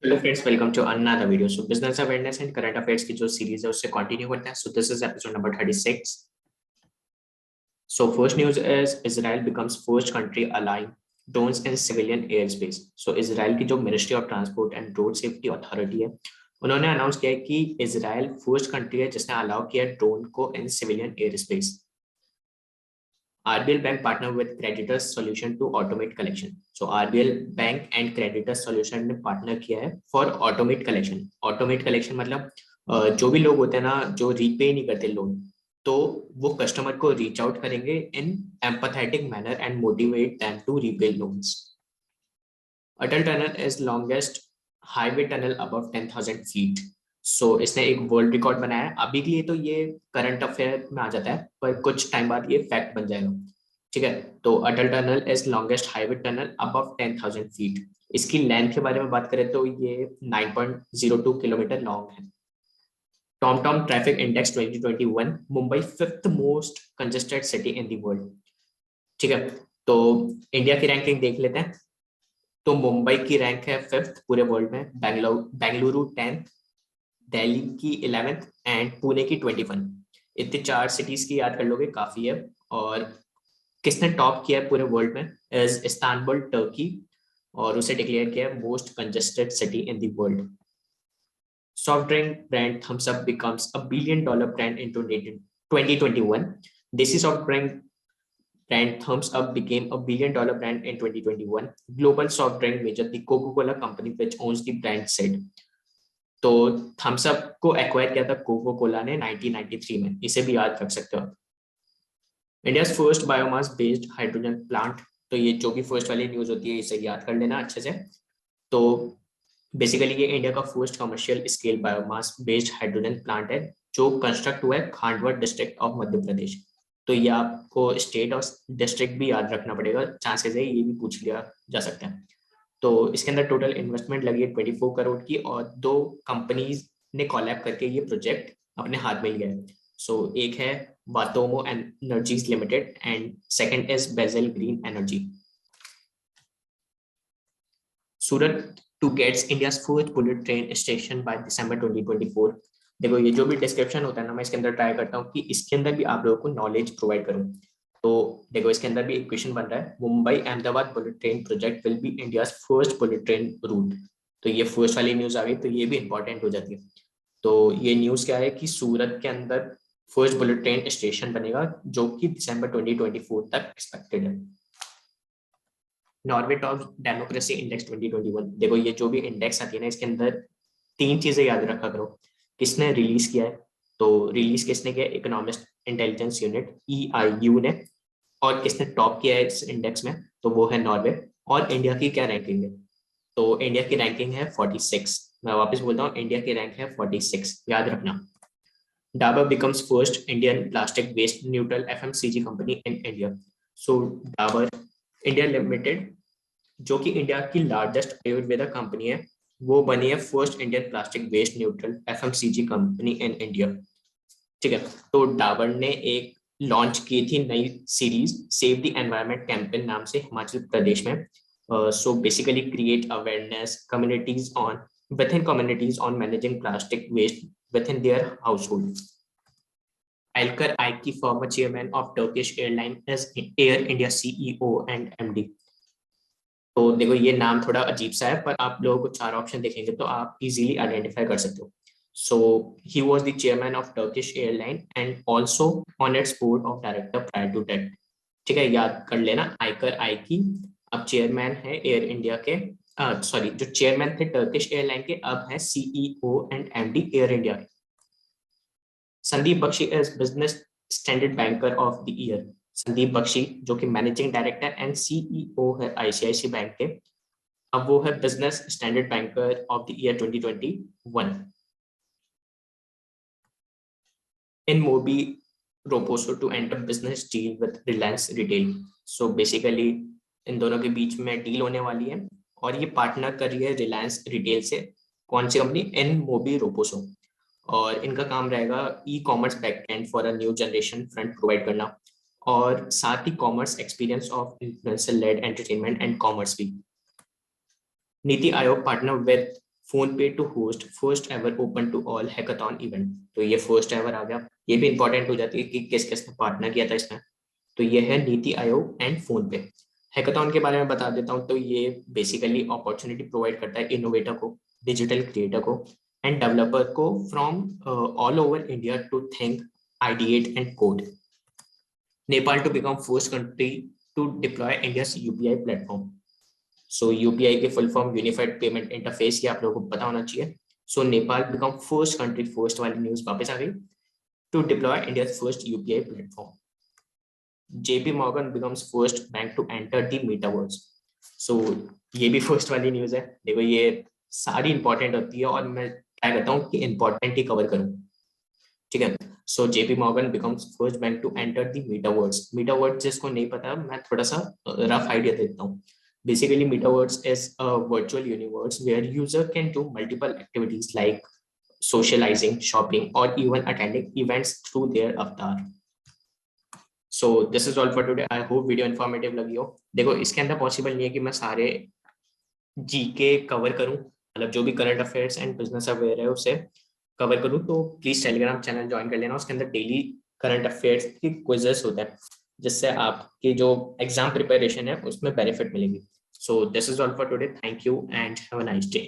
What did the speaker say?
Hello friends, welcome to another video. So business awareness and current affairs की जो series है उससे continue करते हैं। So this is episode number 36। So first news is Israel becomes first country allowing drones in civilian air space. So Israel की जो ministry of transport and road safety authority है, उन्होंने अनाउंस किया है कि इजराइल फर्स्ट कंट्री है जिसने allow किया ड्रोन को in civilian air space. RBL Bank partner with Creditors Solution to automate collection. So RBL Bank and Creditors Solution ने पार्टनर किया है for automate collection. Automate collection मतलब जो भी लोग होते हैं ना जो रीपे नहीं करते लोन, तो वो कस्टमर को रीच आउट करेंगे in empathetic manner and motivate them to repay loans. Atal tunnel is longest highway tunnel above 10,000 feet. So इसने एक वर्ल्ड रिकॉर्ड बनाया है। अभी के लिए तो ये करंट अफेयर में आ जाता है, पर कुछ टाइम बाद ये फैक्ट बन जाएगा। ठीक है, तो Atal tunnel is longest highway tunnel above 10,000 feet. इसकी लेंथ के बारे में बात करें तो ये 9.02 किलोमीटर लॉन्ग है। Tom Tom traffic index 2021, Mumbai fifth most congested city in the world. ठीक है, तो इंडिया की रैंकिंग देख लेते हैं। तो मुंबई की रैंक है फिफ्थ पूरे वर्ल्ड में, बेंगलुरु 10th, दिल्ली की 11th एंड पुणे की 21। इतने चार सिटीज की याद कर लोगे काफी है। और किसने टॉप किया है पूरे वर्ल्ड में इज इस्तांबुल, टर्की, और उसे डिक्लेयर किया है most congested city in the world. Soft drink brand Thumbs Up becomes a $1 billion brand in 2021। Desi soft drink brand Thumbs Up became a $1 billion brand in 2021. Global soft drink major, the Coca-Cola company, which owns the brand, said. तो Thums up को acquire किया था cocoa Cola ने 1993 में, इसे भी याद रख सकते हो। India first biomass based hydrogen plant. तो ये जो भी फर्स्ट वाली न्यूज होती है इसे याद कर लेना अच्छे से। तो बेसिकली ये इंडिया का first commercial scale biomass based hydrogen plant है जो कंस्ट्रक्ट हुआ है खांडवा डिस्ट्रिक्ट ऑफ मध्य प्रदेश। तो ये आपको स्टेट और डिस्ट्रिक्ट भी याद रखना पड़ेगा, चांसेस है ये भी पूछ लिया जा सकता है। तो इसके अंदर टोटल इन्वेस्टमेंट लगी है 24 करोड़ की, और दो कंपनीज ने कॉलैब करके ये प्रोजेक्ट अपने हाथ में लिया है। सो एक है वातोमो energies limited and second is बेजल green energy. Surat to gets India's first bullet train station by December 2024। देखो ये जो भी डिस्क्रिप्शन होता है ना, मैं इसके अंदर ट्राई करता हूँ कि इसके अंदर भी आप लोगों को नॉलेज प्रोवाइड करूँ। तो देखो इसके अंदर भी एक क्वेश्चन बन रहा है, Mumbai Ahmedabad bullet train project will be India's first bullet train route. तो ये फर्स्ट वाली न्यूज आ गई, तो ये भी इंपॉर्टेंट हो जाती है। तो ये न्यूज क्या है कि सूरत के अंदर फर्स्ट बुलेट ट्रेन स्टेशन बनेगा जो कि दिसंबर 2024 तक एक्सपेक्टेड है। Norway top democracy index 2021। देखो ये जो भी इंडेक्स आती है ना, इसके अंदर तीन चीजें याद रखा करो। किसने रिलीज किया है, तो रिलीज किसने किया, इकोनॉमिस्ट इंटेलिजेंस यूनिट EIU ने। और किसने टॉप किया है इस इंडेक्स में, तो वो है नॉर्वे। और इंडिया की क्या रैंकिंग है, तो इंडिया की रैंकिंग है 46। मैं वापस बोलता हूँ, इंडिया की रैंक है 46, याद रखना। Dabur becomes first Indian plastic waste neutral FMCG company in India. So Dabur India limited, जो कि इंडिया की लार्जेस्ट आयुर्वेदा कंपनी है, वो बनी है first Indian plastic waste neutral FMCG company in India. ठीक है, तो डाबर ने एक लॉन्च की थी नई series save the environment campaign नाम से हिमाचल प्रदेश में। So basically create awareness communities on communities on managing plastic waste within their household. Alker Aiki, former chairman of Turkish Airlines, is Air India CEO and MD. तो देखो ये नाम थोड़ा अजीब सा है, पर आप लोगों को चार ऑप्शन देखेंगे तो आप इजीली आइडेंटिफाई कर सकते हो। So he was the chairman of Turkish airline and also on its board of director prior to that. ठीक है, याद कर लेना आइकर आइकी अब चेयरमैन है एयर इंडिया के, सॉरी जो चेयरमैन थे टर्किश एयरलाइन के, अब है CEO and MD air India के। Sandeep Bakshi is business standard banker of the year. Sandeep Bakshi जो कि मैनेजिंग डायरेक्टर एंड CEO है ICICI बैंक के, अब वो है business standard banker of the year 2021। InMobi Roposo to enter business deal with Reliance retail. So basically इन दोनों के बीच में डील होने वाली है, और ये पार्टनर कर रही है रिलायंस रिटेल से। कौन सी कंपनी, इन मोबी रोपोसो। और इनका काम रहेगा E-कॉमर्स backend for a new generation front provide करना, और साथ ही commerce experience of influencer led entertainment and commerce भी। NITI Aayog partner with PhonePe to host first ever open to all hackathon event. तो ये फर्स्ट एवर आ गया, ये भी इंपॉर्टेंट हो जाती है कि किस किसने पार्टनर किया था इसमें। तो ये है नीति आयोग एंड फोन पे। हैकाथॉन के बारे में बता देता हूँ, तो ये बेसिकली अपॉर्चुनिटी प्रोवाइड करता है इनोवेटर को, डिजिटल क्रिएटर को एंड डेवलपर को from all over India to think, ideate and code. Nepal to become first country to deploy India's UPI platform. So UPI के full form unified payment interface, ये आप लोगों को पता होना चाहिए। So Nepal become first country, first वाली न्यूज वापस आ गई, to deploy India first UPI platform. JP Morgan becomes first bank to enter the metaverse. So ये भी फर्स्ट वाली न्यूज है। देखो ये सारी इंपॉर्टेंट होती है और मैं ट्राई करता हूँ कि इंपॉर्टेंट ही कवर करूँ, ठीक है। सो JP Morgan becomes first bank to enter the metaverse. Metaverse जिसको नहीं पता, मैं थोड़ा सा रफ आइडिया देता हूँ। Basically, metaverse is a virtual universe where user can do multiple activities like socializing, shopping, or even attending events through their avatar. So this is all for today. I hope video informative लगी हो। देखो इसके अंदर possible नहीं है कि मैं सारे जीके कवर करूं, मतलब जो भी current affairs and business aware है उसे कवर करूं, तो प्लीज टेलीग्राम चैनल ज्वाइन कर लेना। उसके अंदर डेली करंट अफेयर्स की क्विजेस होते हैं, जिससे आपकी जो एग्जाम प्रिपरेशन है उसमें बेनिफिट मिलेगी। सो this is all for today, thank you and have a nice day.